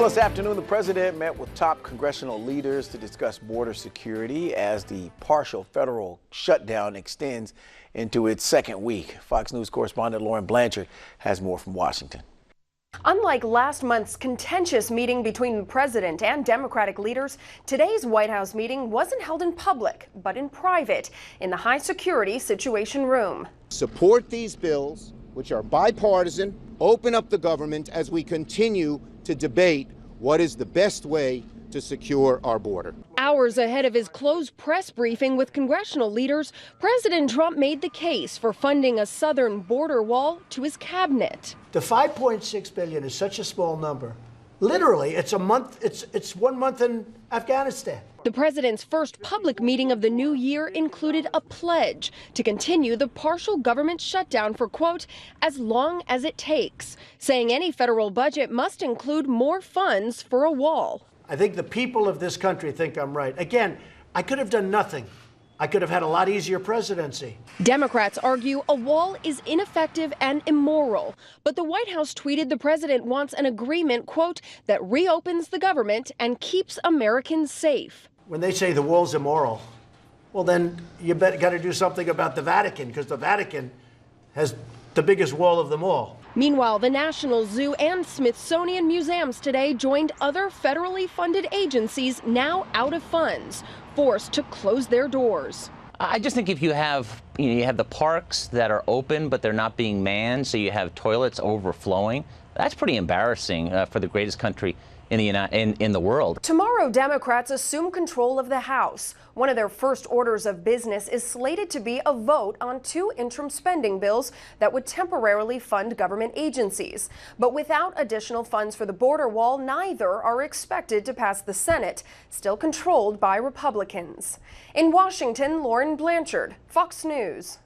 Well, this afternoon, the president met with top congressional leaders to discuss border security as the partial federal shutdown extends into its second week. Fox News correspondent Lauren Blanchard has more from Washington. Unlike last month's contentious meeting between the president and Democratic leaders, today's White House meeting wasn't held in public, but in private, in the high security Situation Room. Support these bills, which are bipartisan, open up the government as we continue to debate what is the best way to secure our border. Hours ahead of his closed press briefing with congressional leaders, President Trump made the case for funding a southern border wall to his cabinet. The $5.6 billion is such a small number. Literally, it's a month. It's 1 month in Afghanistan. The president's first public meeting of the new year included a pledge to continue the partial government shutdown for, quote, as long as it takes, saying any federal budget must include more funds for a wall. I think the people of this country think I'm right. Again, I could have done nothing. I could have had a lot easier presidency. Democrats argue a wall is ineffective and immoral. But the White House tweeted the president wants an agreement, quote, that reopens the government and keeps Americans safe. When they say the wall's immoral, well, then you got to do something about the Vatican, because the Vatican has the biggest wall of them all. Meanwhile, the National Zoo and Smithsonian Museums today joined other federally funded agencies now out of funds, forced to close their doors. I just think if you have, you have the parks that are open, but they're not being manned, so you have toilets overflowing, that's pretty embarrassing for the greatest country in the world. Tomorrow, Democrats assume control of the House. One of their first orders of business is slated to be a vote on 2 interim spending bills that would temporarily fund government agencies. But without additional funds for the border wall, neither are expected to pass the Senate, still controlled by Republicans. In Washington, Lauren Blanchard, Fox News.